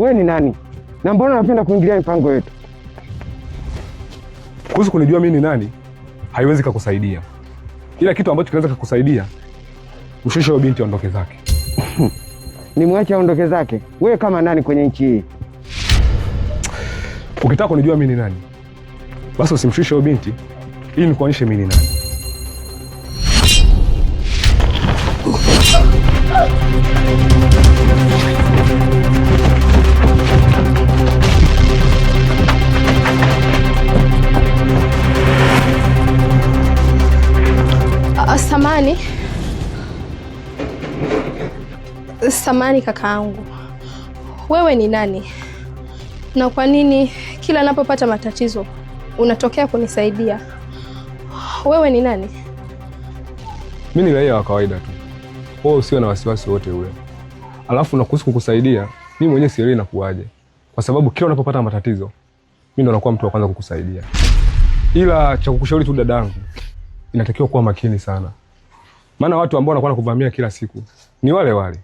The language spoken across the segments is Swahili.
wewe ni nani? Na mbona unapenda kuingilia mipango yetu? Kuhusu kunijua mimi ni nani, haiwezi kukusaidia. Ila kitu ambacho kinaweza kukusaidia, ushushe huyo binti aondoke zake. Nimwache aondoke zake? Wewe kama nani kwenye nchi hii? Ukitaka kunijua mimi ni nani, basi usimshushe huyo binti ili nikuonyeshe mimi ni nani. Samahani kakaangu, wewe ni nani? Na kwa nini kila napopata matatizo unatokea kunisaidia? Wewe ni nani? Mimi ni raia wa kawaida tu. Wewe usiwe na wasiwasi wote ule. Alafu na kuhusu kukusaidia, mimi mwenyewe sielewi nakuaje. Kwa sababu kila unapopata matatizo, mimi ndo nakuwa mtu wa kwanza kukusaidia. Ila cha kukushauri tu dadangu, inatakiwa kuwa makini sana. Maana watu ambao wanakuwa nakuvamia kila siku ni wale wale.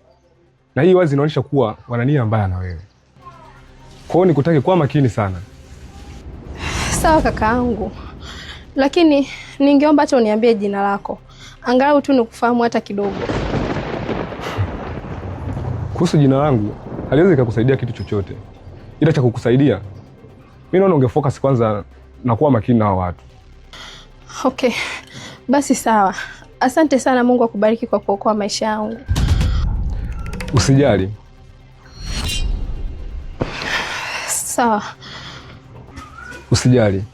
Na hii wazi inaonyesha kuwa wana nia mbaya na wewe. Kwa hiyo nikutaki kuwa makini sana. Sawa kakaangu. Lakini ningeomba hata uniambie jina lako. Angalau tu nikufahamu hata kidogo. Kuhusu jina langu, haliwezi kukusaidia kitu chochote. Ila cha kukusaidia, mimi naona ungefocus kwanza na kuwa makini na watu. Okay. Basi sawa. Asante sana, Mungu akubariki kwa kuokoa maisha yangu. Usijali. Sawa. Usijali.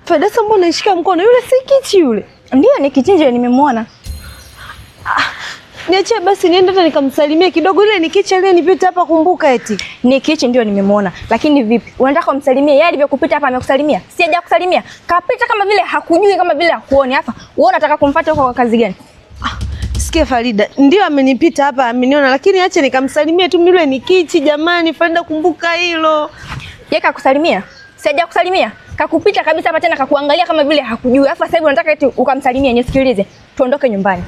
Fadasa, mbona unashika mkono? Yule si Kichi yule? Ndio, ni Kichinje, nimemwona. Niache basi niende hata nikamsalimia kidogo. Yule ni Kichi aliyenipita hapa, kumbuka eti. Ni Kichi ndio nimemwona. Lakini vipi? Unataka umsalimie yeye alivyokupita hapa amekusalimia? Si haja kusalimia. Kapita kama vile hakujui, kama vile hakuoni hapa. Wewe unataka kumfuata huko kwa kazi gani? Sikia Farida, ndio amenipita hapa ameniona, lakini acha nikamsalimia tu. Yule ni Kichi jamani, Farida kumbuka hilo. Yeye kakusalimia? Si haja kusalimia. Kakupita kabisa hapa tena kakuangalia kama vile hakujui. Alafu sasa hivi unataka eti ukamsalimia. Nisikilize. Tuondoke nyumbani.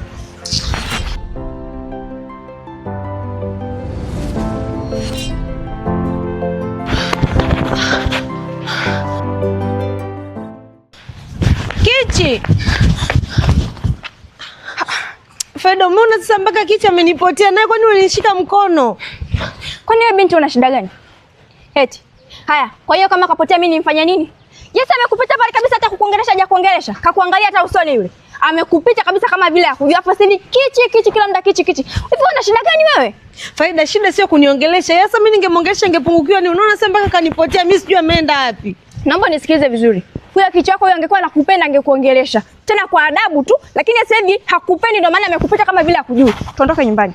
Kichi. Farida, umeona sasa mpaka Kichi amenipotea naye, kwani unanishika mkono? Kwani wewe binti una shida gani? Eti. Haya, kwa hiyo kama kapotea mimi nimfanya nini? Yes, amekupita pale kabisa, hata kukuongelesha haja kuongelesha. Kakuangalia hata usoni yule. Amekupita kabisa kama vile hakujua. Hapo sasa ni Kichi kila muda Kichi. Hivi una shida gani wewe? Farida, shida sio kuniongelesha. Sasa mimi ningemwongelesha ningepungukiwa ni unaona sasa mpaka kanipotea, mimi sijui ameenda wapi. Naomba nisikilize vizuri. Huyo Kichi wako huyo angekuwa anakupenda angekuongelesha. Tena kwa adabu tu, lakini sasa hivi hakupendi ndio maana amekupita kama vile hakujui. Tuondoke nyumbani.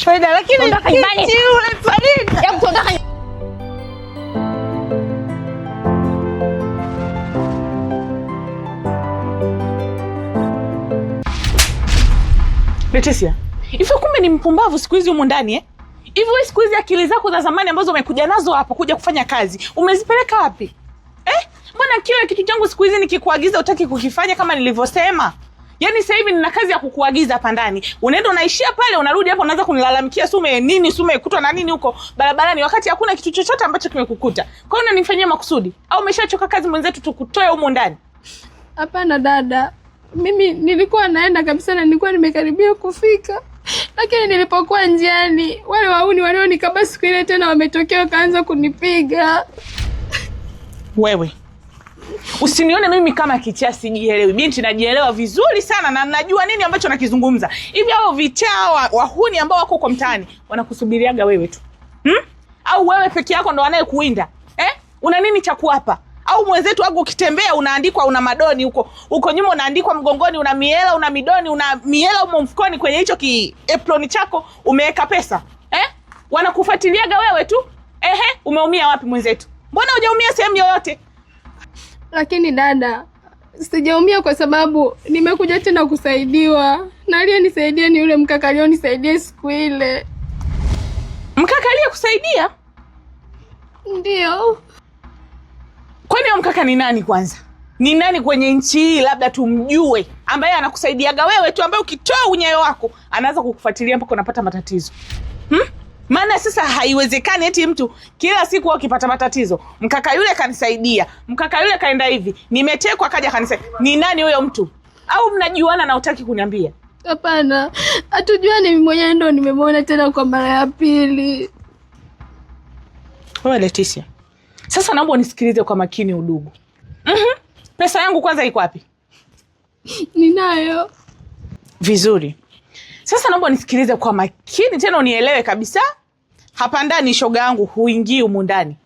Farida, lakini Kichi yule Farida. Hebu tuondoke. Leticia, hivi kumbe ni mpumbavu siku hizi humu ndani eh? Hivi wewe siku hizi akili zako za zamani ambazo umekuja nazo hapo kuja kufanya kazi, umezipeleka wapi? Mbona kile kitu changu siku hizi nikikuagiza utaki kukifanya kama nilivyosema? Yaani sasa hivi nina kazi ya kukuagiza hapa ndani. Unaenda unaishia pale, unarudi hapo unaanza kunilalamikia sume nini, sume kutwa na nini huko barabarani wakati hakuna kitu chochote ambacho kimekukuta. Kwa hiyo unanifanyia makusudi au umeshachoka kazi mwenzetu tukutoe humu ndani? Hapana dada. Mimi nilikuwa naenda kabisa na nilikuwa nimekaribia kufika. Lakini nilipokuwa njiani, wale wauni walionikaba siku ile tena wametokea wakaanza kunipiga. Wewe usinione mimi kama kichaa sijielewi. Binti najielewa vizuri sana na najua nini ambacho nakizungumza. Hivi hao vichaa wahuni ambao wako huko mtaani wanakusubiriaga wewe tu. Au wewe peke yako ndo anayekuinda? Una nini cha kuapa? Au mwenzetu wangu ukitembea unaandikwa una madoni huko nyuma unaandikwa mgongoni una miela, una midoni, una miela umo mfukoni kwenye hicho apron chako umeweka pesa. Wanakufuatiliaga wewe tu. Umeumia wapi mwenzetu? Mbona hujaumia sehemu yoyote? Lakini dada, sijaumia kwa sababu nimekuja tena kusaidiwa. Na aliyenisaidia ni yule mkaka aliyonisaidia siku ile. Mkaka aliyekusaidia? Ndio. Kwani huyo mkaka ni nani kwanza? Ni nani kwenye nchi hii labda tumjue, ambaye anakusaidiaga wewe tu, ambaye ukitoa unyayo wako anaanza kukufuatilia mpaka unapata matatizo? Maana sasa haiwezekani eti mtu kila siku ukipata matatizo, mkaka yule kanisaidia, mkaka yule kaenda hivi, nimetekwa kaja kanisaidia. Ni nani huyo mtu? Au mnajuana na utaki kuniambia? Hapana, hatujuani, mimi mwenyewe ndo nimemwona tena kwa mara ya pili. Wewe Leticia, sasa naomba unisikilize kwa makini udugu. Pesa yangu kwanza iko wapi? Ninayo. Vizuri. Sasa naomba nisikilize kwa makini tena unielewe kabisa. Hapa ndani shoga yangu huingii humu ndani.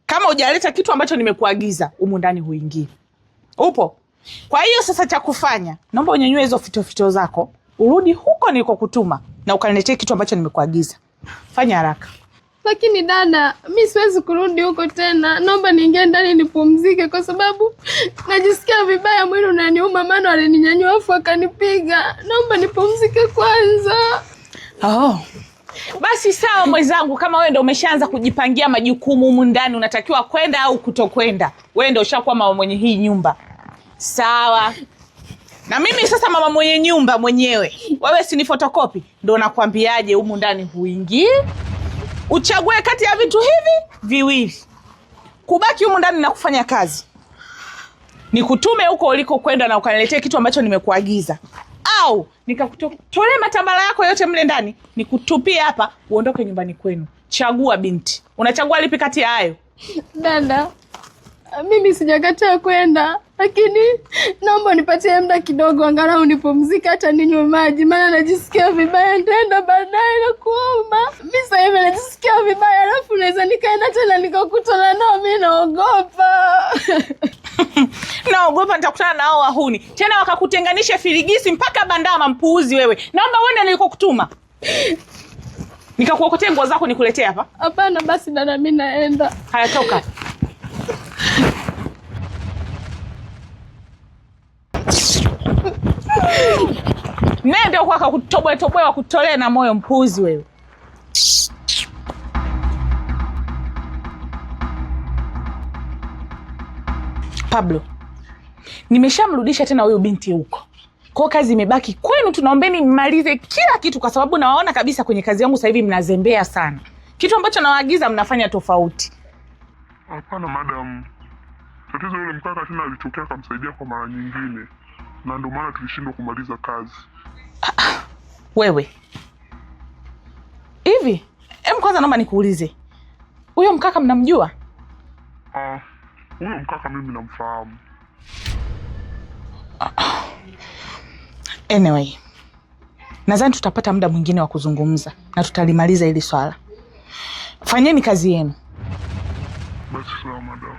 Kama hujaleta kitu ambacho nimekuagiza, humu ndani huingii. Upo? Kwa hiyo sasa cha kufanya, naomba unyanyue hizo fito zako, urudi huko nilikokutuma na ukaniletee kitu ambacho nimekuagiza. Fanya haraka. Lakini dada, mimi siwezi kurudi huko tena. Naomba niingie ndani nipumzike kwa sababu najisikia vibaya, mwili unaniuma, maana alininyanyua afu akanipiga. Naomba nipumzike kwanza. Basi sawa mwenzangu, kama wewe ndio umeshaanza kujipangia majukumu humu ndani, unatakiwa kwenda au kutokwenda. Wewe ndio ushakuwa mama mwenye hii nyumba. Sawa. Na mimi sasa mama mwenye nyumba mwenyewe. Wewe si ni photocopy? Ndio nakwambiaje humu ndani huingii. Uchague kati ya vitu hivi viwili. Kubaki humu ndani na kufanya kazi, nikutume huko uliko kwenda na ukaniletee kitu ambacho nimekuagiza, au nikakutolea matambala yako yote mle ndani nikutupie hapa uondoke nyumbani kwenu. Chagua binti. Unachagua lipi kati ya hayo? Dada, mimi sijakataa kwenda, lakini naomba nipatie muda kidogo angalau nipumzike, hata ninywe maji, maana najisikia vibaya. Nitaenda baadaye na kuomba. Mimi sasa hivi najisikia vibaya, alafu naweza nikaenda tena nikakutana nao. Mimi naogopa. Naogopa nitakutana nao wahuni tena wakakutenganisha firigisi mpaka bandama. Mpuuzi wewe. Naomba uende nilikokutuma. Nikakuokotea nguo zako nikuletee hapa. Hapana, basi dada, mimi naenda. Haya, toka. Nende huko akakutoboe wakutolee na moyo. Mpuuzi wewe. Pablo, nimeshamrudisha tena huyo binti huko. Kwa kazi imebaki kwenu, tunaombeni mmalize kila kitu kwa sababu nawaona kabisa kwenye kazi yangu sasa hivi mnazembea sana. Kitu ambacho nawaagiza mnafanya tofauti. Hapana madam. Tatizo yule mkaka tena alitokea kumsaidia kwa mara nyingine. Na ndio maana tulishindwa kumaliza kazi. Wewe. Hivi, kwanza naomba nikuulize. Huyo mkaka mnamjua? Huyo mkaka mimi namfahamu. Anyway, nadhani tutapata muda mwingine wa kuzungumza na tutalimaliza hili swala. Fanyeni kazi yenu. Basi sawa madam.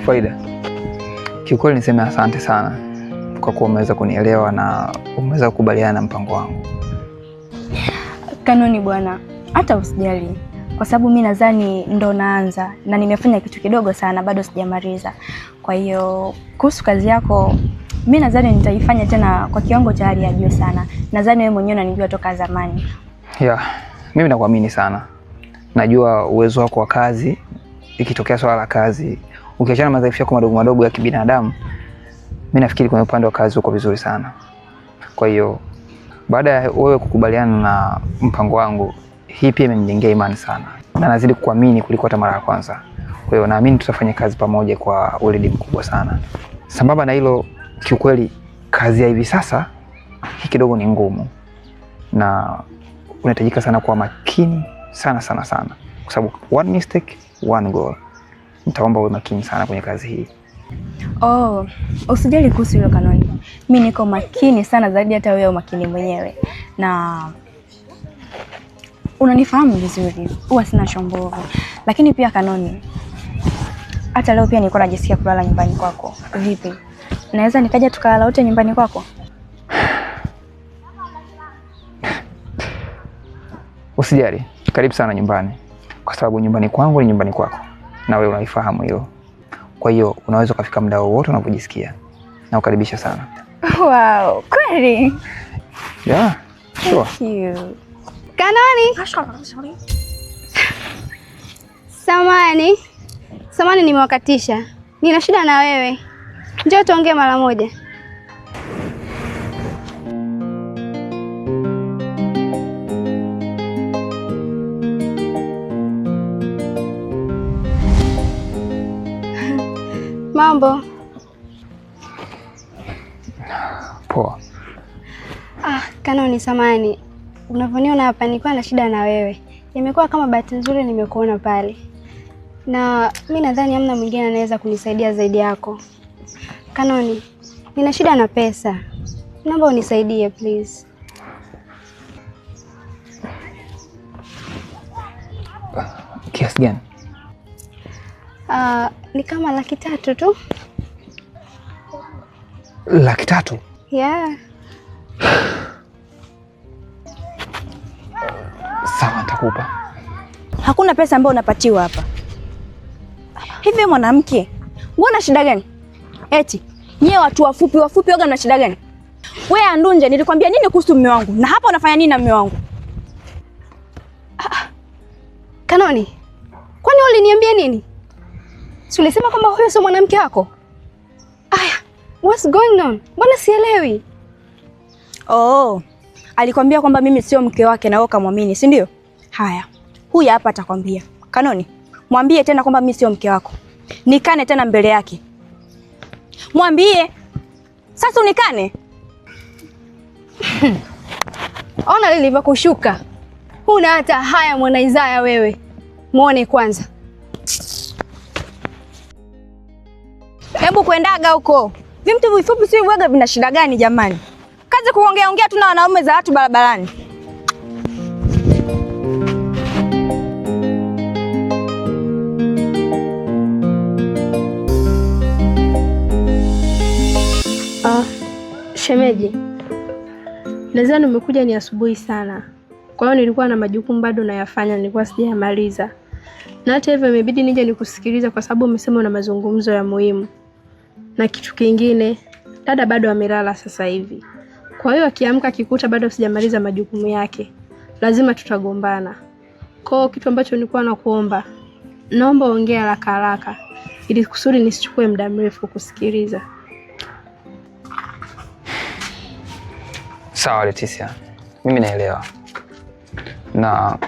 Faida, kiukweli niseme asante sana kwa kuwa umeweza kunielewa na umeweza kukubaliana na mpango wangu. Kanoni bwana, hata usijali kwa sababu mimi nadhani ndo naanza na nimefanya kitu kidogo sana, bado sijamaliza. Kwa hiyo kuhusu kazi yako mimi nadhani nitaifanya tena kwa kiwango cha hali ya juu sana. Nadhani wewe mwenyewe unanijua toka zamani. Mimi nakuamini sana. Najua uwezo wako wa kazi. Ikitokea swala la kazi, ukiachana madhaifu yako madogo madogo ya kibinadamu, mimi nafikiri kwenye upande wa kazi uko vizuri sana. Kwa hiyo baada ya wewe kukubaliana na mpango wangu, hii pia imenijengea imani sana. Na nazidi kuamini kuliko hata mara ya kwanza. Kwa hiyo naamini tutafanya kazi pamoja kwa weledi mkubwa sana. Sambamba na hilo, kiukweli kazi ya hivi sasa hii kidogo ni ngumu. Na unahitajika sana kuwa makini sana. Kwa sababu one mistake, one goal. Nitaomba uwe makini sana kwenye kazi hii. Usijali kuhusu hilo Kanoni. Mimi niko makini sana zaidi hata wewe makini mwenyewe. Na unanifahamu vizuri. Huwa sina shombovu. Lakini pia Kanoni, hata leo pia nilikuwa najisikia kulala nyumbani kwako. Vipi? Naweza nikaja tukalala wote nyumbani kwako? Usijali, karibu sana nyumbani. Kwa sababu nyumbani kwangu ni nyumbani kwako. Na wewe unaifahamu hilo. Kwa hiyo unaweza kufika muda wowote unapojisikia. Na ukaribisha sana. Wow, kweli? Yeah, sure. Thank you. Kanoni. Samani nimewakatisha. Nina shida na wewe. Njoo tuongee mara moja. Mambo. Poa. Kanoni, samani. Unavyoniona hapa nilikuwa na shida na wewe. Imekuwa kama bahati nzuri nimekuona pale. Na mimi nadhani hamna mwingine anaweza kunisaidia zaidi yako. Kanoni, nina shida na pesa. Naomba unisaidie please. Kiasi gani? Ni kama 300,000 tu. 300,000? Yeah. Sawa, nitakupa. Hakuna pesa ambayo unapatiwa hapa. Hivi mwanamke, una shida gani? Eti, nyewe watu wafupi waga na shida gani? Wewe Andunje, nilikwambia nini kuhusu mume wangu? Na hapa unafanya nini na mume wangu? Kanoni, kwani uliniambia nini? Si ulisema kwamba huyo sio mwanamke wako? Aya, what's going on? Mbona sielewi? Oh, alikwambia kwamba mimi sio mke wake na wewe kamwamini, si ndio? Haya, huyu hapa atakwambia. Kanoni, mwambie tena kwamba mimi sio mke wako. Nikane tena mbele yake. Mwambie. Sasa unikane. Ona lilivyokushuka. Huna hata haya mwana Isaya wewe. Muone kwanza. Hebu kuendaga huko. Vitu vifupi si uwaga vina shida gani jamani? Kazi kuongea tu na wanaume za watu barabarani. Shemeji, nadhani umekuja ni asubuhi sana. Kwa hiyo nilikuwa na majukumu bado nayafanya, nilikuwa sijayamaliza. Na hata hivyo imebidi nije nikusikiliza kwa sababu umesema una mazungumzo ya muhimu. Na kitu kingine, dada bado amelala sasa hivi. Kwa hiyo akiamka akikuta bado sijamaliza majukumu yake, lazima tutagombana. Kwa hiyo kitu ambacho nilikuwa nakuomba, naomba ongea haraka ili kusudi nisichukue muda mrefu kusikiliza. Sawa Leticia, mimi naelewa. Na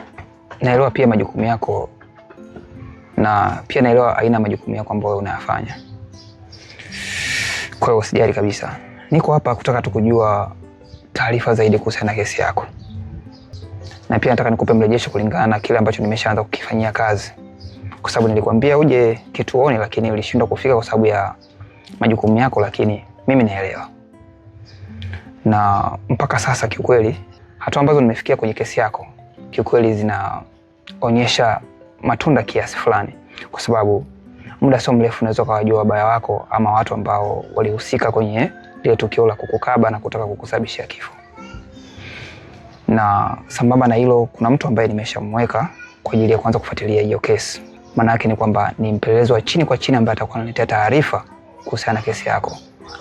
naelewa pia majukumu yako. Na pia naelewa aina majukumu yako ambayo unayafanya. Kwa hiyo usijali kabisa. Niko hapa kutaka tukujua taarifa zaidi kuhusiana na kesi yako. Na pia nataka nikupe mrejesho kulingana na kile ambacho nimeshaanza kukifanyia kazi. Kwa sababu nilikwambia uje kituoni lakini ulishindwa kufika kwa sababu ya majukumu yako, lakini mimi naelewa. Na mpaka sasa kiukweli hatua ambazo nimefikia kwenye kesi yako kiukweli zinaonyesha matunda kiasi fulani, kwa sababu muda sio mrefu unaweza kujua wabaya wako ama watu ambao walihusika kwenye ile tukio la kukukaba na kutaka kukusababishia kifo. Na sambamba na hilo kuna mtu ambaye nimeshamweka kwa ajili ya kuanza kufuatilia hiyo kesi. Maana yake ni kwamba ni mpelelezi wa chini kwa chini ambaye atakuwa ananiletea taarifa kuhusiana na kesi yako.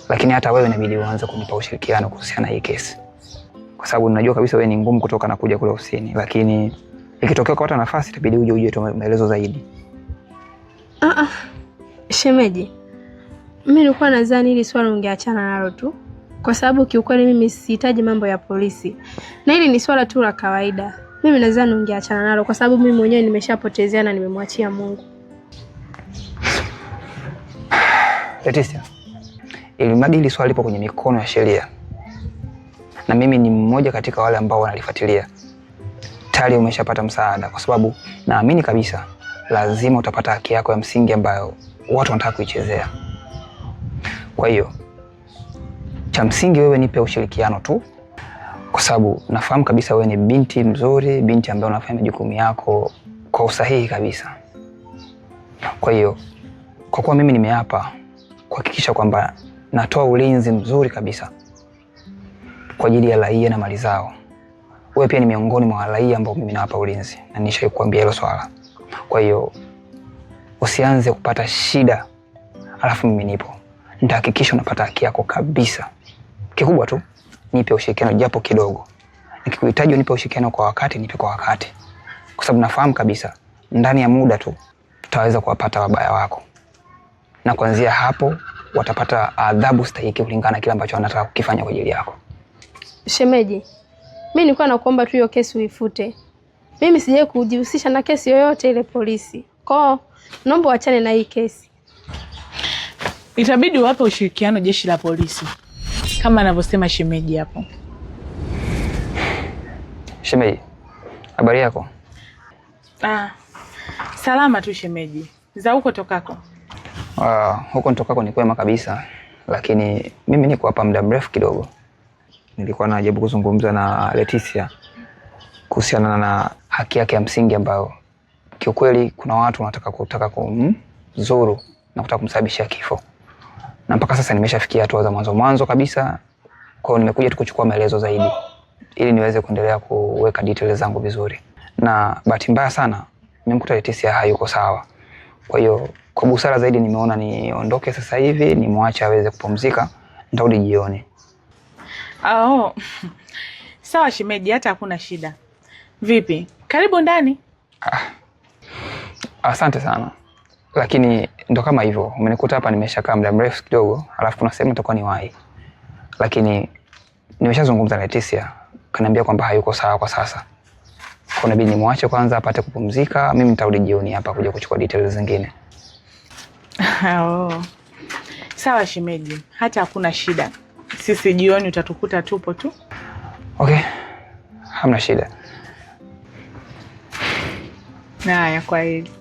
Lakini hata wewe inabidi uanze kunipa ushirikiano kuhusiana na hii kesi. Kwa sababu ninajua kabisa wewe ni ngumu kutoka na kuja kule ofisini, lakini ikitokea kupata nafasi itabidi uje tu maelezo zaidi. Shemeji, mimi nilikuwa nadhani hili swali ungeachana nalo tu, kwa sababu kiukweli mimi sihitaji mambo ya polisi. Na hili ni swala tu la kawaida. Mimi nadhani ungeachana nalo kwa sababu mimi mwenyewe nimeshapotezea na nimemwachia Mungu. Leticia, ilimradi hili swali lipo kwenye mikono ya sheria. Na mimi ni mmoja katika wale ambao wanalifuatilia. Tayari umeshapata msaada kwa sababu naamini kabisa lazima utapata haki yako ya msingi ambayo watu wanataka kuichezea. Kwa hiyo Cha msingi wewe nipe ushirikiano tu, kwa sababu nafahamu kabisa wewe ni binti mzuri, binti ambaye unafanya majukumu yako kwa usahihi kabisa. Kwa hiyo kwa kuwa mimi nimeapa kuhakikisha kwamba natoa ulinzi mzuri kabisa kwa ajili ya raia na mali zao, wewe pia ni miongoni mwa raia ambao mimi nawapa ulinzi, na nishaikuambia hilo swala. Kwa hiyo usianze kupata shida alafu mimi nipo. Nitahakikisha unapata haki yako kabisa. Kikubwa tu nipe ushirikiano japo kidogo. Nikikuhitaji unipe ushirikiano kwa wakati, nipe kwa wakati. Kwa sababu nafahamu kabisa ndani ya muda tu tutaweza kuwapata wabaya wako. Na kuanzia hapo watapata adhabu stahiki kulingana na kile ambacho wanataka kukifanya kwa ajili yako. Shemeji, mimi nilikuwa nakuomba tu hiyo kesi uifute. Mimi sijawahi kujihusisha na kesi yoyote ile polisi. Kwa naomba uachane na hii kesi. Itabidi uwape ushirikiano jeshi la polisi kama anavyosema shemeji hapo. Shemeji, habari yako? Salama tu shemeji. Za huko tokako? Huko nitokako ni kwema kabisa, lakini mimi niko hapa muda mrefu kidogo. Nilikuwa najaribu kuzungumza na Leticia kuhusiana na haki yake ya msingi ambayo kiukweli kuna watu wanataka kumzuru na kutaka kumsababishia kifo. Na mpaka sasa nimeshafikia hatua za mwanzo kabisa. Kwa hiyo nimekuja tu kuchukua maelezo zaidi ili niweze kuendelea kuweka details zangu vizuri. Na bahati mbaya sana nimekuta Leticia hayuko sawa. Kwa hiyo kwa busara zaidi nimeona niondoke sasa hivi, nimwache aweze kupumzika, nitarudi jioni. Sawa shemeji, hata hakuna shida. Vipi? Karibu ndani. Asante sana. Lakini ndo kama hivyo, umenikuta hapa nimeshakaa muda mrefu kidogo, alafu kuna sehemu nitakuwa niwahi. Lakini nimeshazungumza na Leticia, kaniambia kwamba hayuko sawa kwa sasa. Kwa inabidi nimwache kwanza apate kupumzika, mimi nitarudi jioni hapa kuja kuchukua details zingine. Sawa shemeji, hata hakuna shida. Sisi jioni utatukuta tupo tu. Okay. Hamna shida. Haya, kwa hili.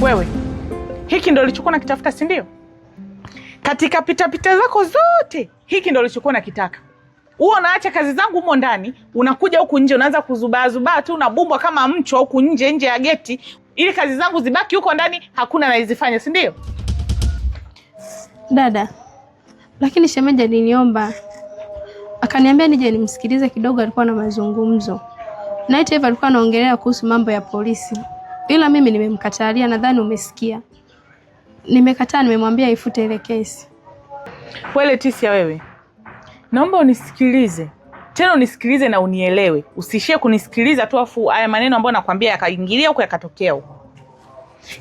Wewe, hiki ndo ulichokuwa unakitafuta, si ndio? Katika pita zako zote, hiki ndo ulichokuwa unakitaka. Huo unaacha kazi zangu humo ndani, unakuja huku nje unaanza kuzubaa tu, unabumbwa kama mchwa huku nje ya geti, ili kazi zangu zibaki huko ndani, hakuna anayezifanya, si ndio? Dada, lakini shemeji aliniomba, akaniambia nije nimsikilize kidogo, alikuwa na mazungumzo. Na hata alikuwa anaongelea kuhusu mambo ya polisi. Ila mimi nimemkatalia, nadhani umesikia. Nimekataa, nimemwambia ifute ile kesi. Wewe Leticia, wewe naomba unisikilize. Tena unisikilize na unielewe. Usishie kunisikiliza tu afu haya maneno ambayo nakwambia yakaingilia huko yakatokea huko.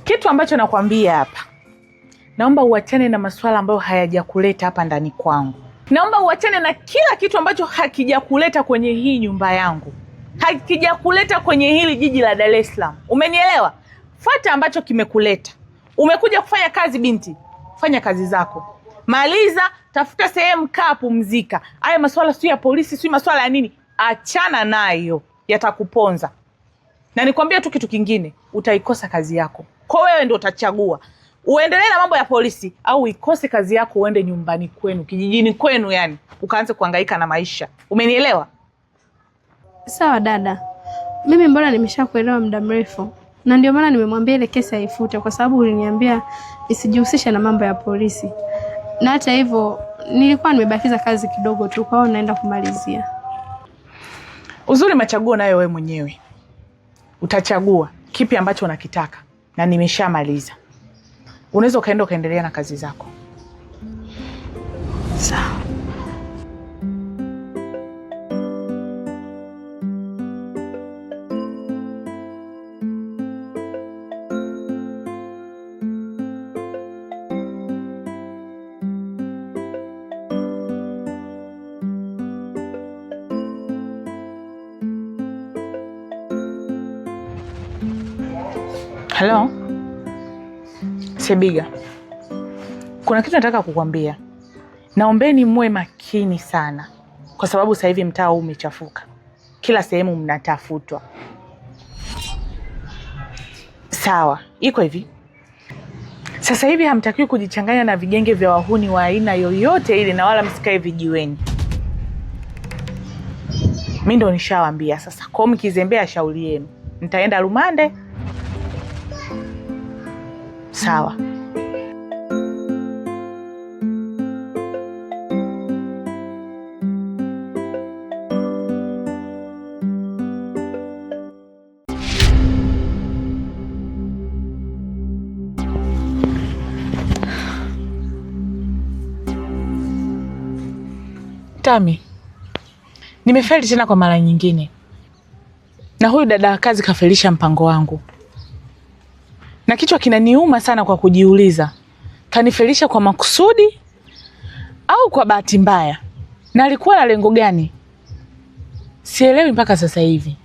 Kitu ambacho nakwambia hapa, naomba uachane na masuala ambayo hayajakuleta hapa ndani kwangu. Naomba uachane na kila kitu ambacho hakijakuleta kwenye hii nyumba yangu, hakijakuleta kwenye hili jiji la Dar es Salaam. Umenielewa? Fuata ambacho kimekuleta. Umekuja kufanya kazi binti, fanya kazi zako. Maliza, tafuta sehemu, kaa, pumzika. Haya masuala si ya polisi, si masuala ya nini, achana nayo, yatakuponza. Na nikwambia tu kitu kingine, utaikosa kazi yako. Kwa wewe ndio utachagua. Uendelee na mambo ya polisi au ikose kazi yako uende nyumbani kwenu, kijijini kwenu yani, ukaanze kuhangaika na maisha. Umenielewa? Sawa dada. Mimi mbona nimeshakuelewa muda mrefu. Na ndio maana nimemwambia ile kesi haifute, kwa sababu uliniambia nisijihusishe na mambo ya polisi. Na hata hivyo nilikuwa nimebakiza kazi kidogo tu, kwa hiyo naenda kumalizia. Uzuri machaguo nayo wewe mwenyewe. Utachagua kipi ambacho unakitaka, na nimeshamaliza. Unaweza ukaendelea na kazi zako. Sawa. Hello? Sebiga. Kuna kitu nataka kukwambia. Naombeni muwe makini sana, kwa sababu sasa hivi mtaa huu umechafuka. Kila sehemu mnatafutwa. Sawa, iko hivi. Sasa hivi hamtakiwi kujichanganya na vigenge vya wahuni wa aina yoyote ile, na wala msikae vijiweni. Mimi ndo nishawaambia sasa. Kwa hiyo mkizembea shauri yenu. Mtaenda rumande. Sawa. Tami, nimefeli tena kwa mara nyingine. Na huyu dada wa kazi kafelisha mpango wangu. Na kichwa kinaniuma sana kwa kujiuliza, kanifelisha kwa makusudi au kwa bahati mbaya? Na alikuwa na lengo gani? Sielewi mpaka sasa hivi.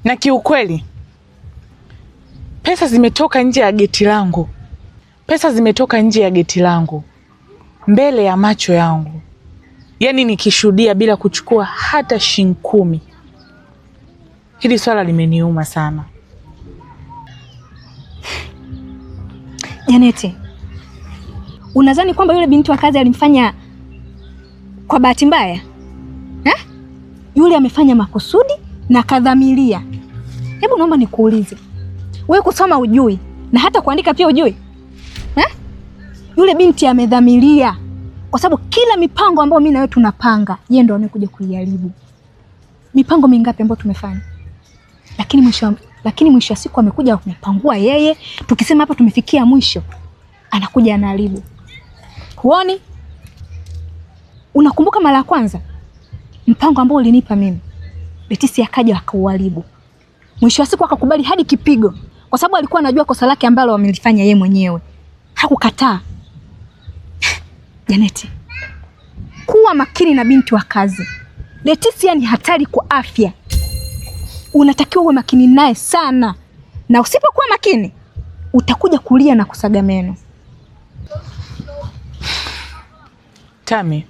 Na kiukweli, pesa zimetoka nje ya geti langu. Pesa zimetoka nje ya geti langu, mbele ya macho yangu. Yaani nikishuhudia bila kuchukua hata shilingi 10. Hili swala limeniuma sana. Janeti, unadhani kwamba yule binti wa kazi alimfanya kwa bahati mbaya? Yule amefanya makusudi na kadhamiria. Hebu naomba nikuulize, wewe kusoma ujui na hata kuandika pia ujui? Yule binti amedhamiria, kwa sababu kila mipango ambayo mimi na wewe tunapanga, yeye ndo amekuja kuiharibu. Mipango mingapi ambayo tumefanya? Lakini mwisho wa siku amekuja kupangua yeye. Tukisema hapa tumefikia mwisho, anakuja anaharibu. Huoni? Unakumbuka mara ya kwanza mpango ambao ulinipa mimi? Letisi akaja akauharibu. Mwisho wa siku akakubali hadi kipigo, kwa sababu alikuwa anajua kosa lake ambalo amelifanya yeye mwenyewe. Hakukataa. Janeti, kuwa makini na binti wa kazi. Letisia ni hatari kwa afya. Unatakiwa uwe makini naye sana. Na usipokuwa makini, utakuja kulia na kusaga meno. Tami,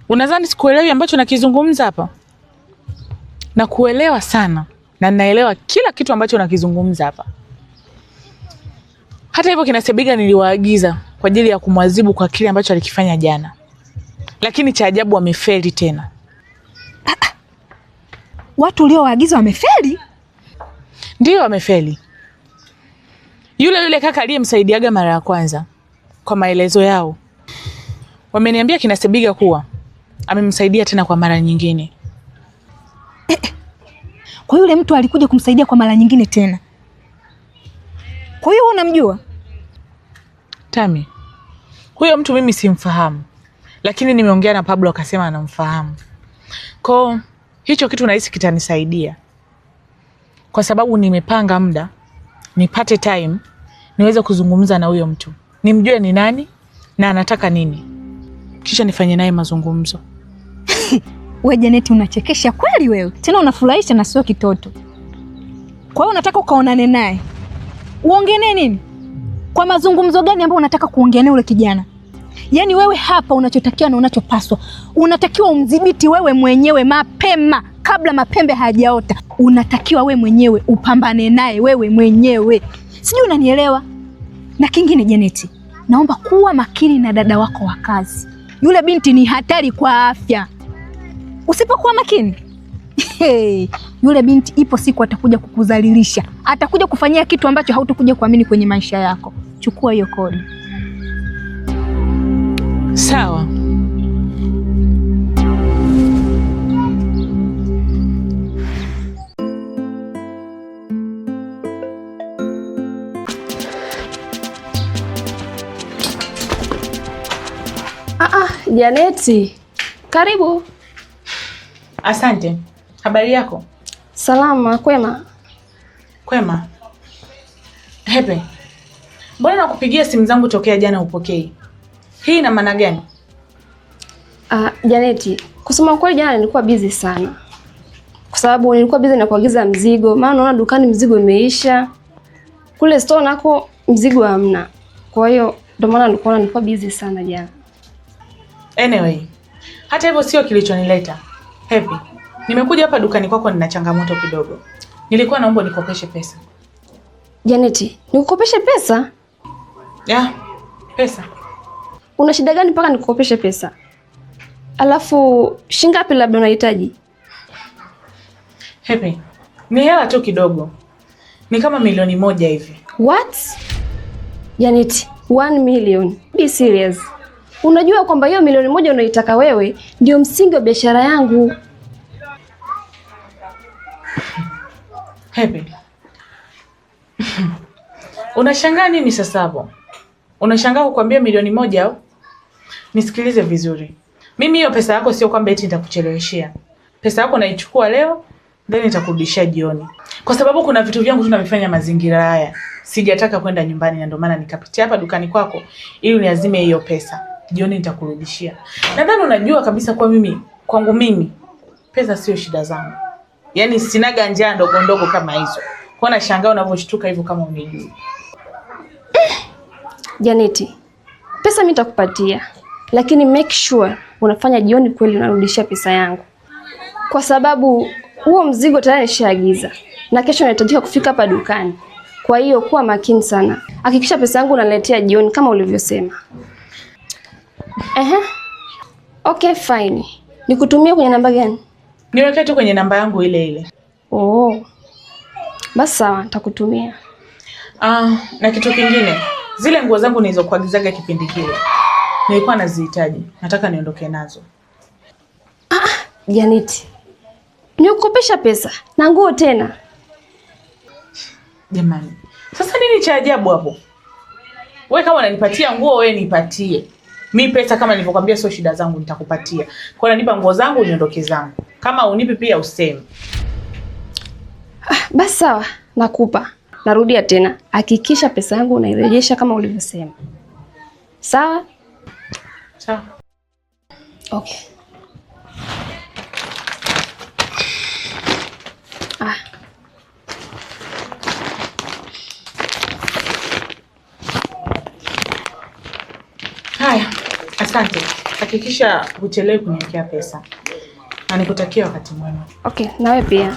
unadhani sikuelewi ambacho nakizungumza hapa? Na kuelewa sana, na naelewa kila kitu ambacho nakizungumza hapa. Hata hivyo kina Sebiga niliwaagiza kwa ajili ya kumwadhibu kwa kile ambacho alikifanya jana. Lakini cha ajabu wamefeli tena. Watu uliowaagiza wamefeli? Ndio wamefeli. Yule kaka aliyemsaidiaga mara ya kwanza, kwa maelezo yao, wameniambia kina Sebiga kuwa amemsaidia tena kwa mara nyingine. Kwa yule mtu alikuja kumsaidia kwa mara nyingine tena. Kwa hiyo unamjua? Tami, huyo mtu mimi simfahamu, lakini nimeongea na Pablo akasema anamfahamu. Kwa hicho kitu nahisi kitanisaidia, kwa sababu nimepanga muda nipate time niweze kuzungumza na huyo mtu, nimjue ni nani na anataka nini, kisha nifanye naye mazungumzo. Wewe Janeti, unachekesha kweli wewe. Tena unafurahisha na sio kitoto. Kwa hiyo unataka ukaonane naye uongee naye nini? Kwa mazungumzo gani ambayo unataka kuongea naye yule kijana? Yaani wewe hapa unachotakiwa na unachopaswa, unatakiwa umdhibiti wewe mwenyewe mapema kabla mapembe hayajaota. Unatakiwa wewe mwenyewe upambane naye wewe mwenyewe. Sijui unanielewa? Na kingine Janeti, naomba kuwa makini na dada wako wa kazi. Yule binti ni hatari kwa afya. Usipokuwa makini, yule binti ipo siku atakuja kukudhalilisha. Atakuja kufanyia kitu ambacho hautakuja kuamini kwenye maisha yako. Chukua hiyo kodi. Sawa. Janeti, karibu. Asante. Habari yako? Salama, kwema. Kwema. Hepe, mbona nakupigia simu zangu tokea jana upokei? Hii ina maana gani? Janeti, kusema kweli jana nilikuwa busy sana. Kwa sababu nilikuwa busy na kuagiza mzigo, maana naona dukani mzigo imeisha. Kule store nako Mzigo hamna. Kwa hiyo ndio maana nilikuwa busy sana jana. Anyway, hata hivyo sio kilichonileta. Happy, nimekuja hapa dukani kwako nina changamoto kidogo. Nilikuwa naomba nikopeshe pesa. Janet, nikukopeshe pesa? Yeah, pesa. Una shida gani mpaka nikukopeshe pesa? Alafu shilingi ngapi labda unahitaji? Happy, ni hela tu kidogo. Ni kama 1,000,000 hivi. What? Janet, 1 million. Be serious. Unajua kwamba hiyo 1,000,000 unaitaka wewe ndio msingi wa biashara yangu. Happy. Unashangaa nini sasa hapo? Unashangaa kukwambia 1,000,000 au? Nisikilize vizuri. Mimi hiyo pesa yako sio kwamba eti nitakucheleweshea. Pesa yako naichukua leo, then nitakurudishia jioni. Kwa sababu kuna vitu vyangu tunavifanya mazingira haya. Sijataka kwenda nyumbani na ndio maana nikapitia hapa dukani kwako ili uniazime hiyo pesa. Jioni nitakurudishia. Nadhani unajua kabisa kwa kwangu mimi pesa sio shida zangu. Yaani sinaga njaa ndogo ndogo kama hizo. Kwa na shangaa unavyoshtuka hivyo kama unijui. Janet, pesa mimi nitakupatia. Lakini make sure unafanya jioni kweli unarudishia pesa yangu. Kwa sababu huo mzigo tayari nishaagiza. Na kesho nahitajika kufika hapa dukani. Kwa hiyo kuwa makini sana. Hakikisha pesa yangu unaletea jioni kama ulivyosema. Okay, fine. Nikutumie kwenye namba gani? Niweke tu kwenye namba yangu ile ile. Oh. Basi sawa, nitakutumia. Na kitu kingine, zile nguo zangu nilizokuagizaga kipindi kile. Nilikuwa nazihitaji. Nataka niondoke nazo. Janet. Nikukopesha pesa na nguo tena. Jamani. Sasa nini cha ajabu hapo? Wewe kama unanipatia nguo wewe nipatie. Mimi pesa kama nilivyokuambia sio shida zangu nitakupatia. Kwa hiyo nipa nguo zangu niondoke zangu. Kama unipi pia useme. Basi sawa, nakupa. Narudia tena. Hakikisha pesa yangu unairejesha kama ulivyosema. Sawa? Sawa. Okay. Haya, asante. Hakikisha uchelewe kuniwekea pesa. Na nikutakia wakati mwema. Okay, nawe pia.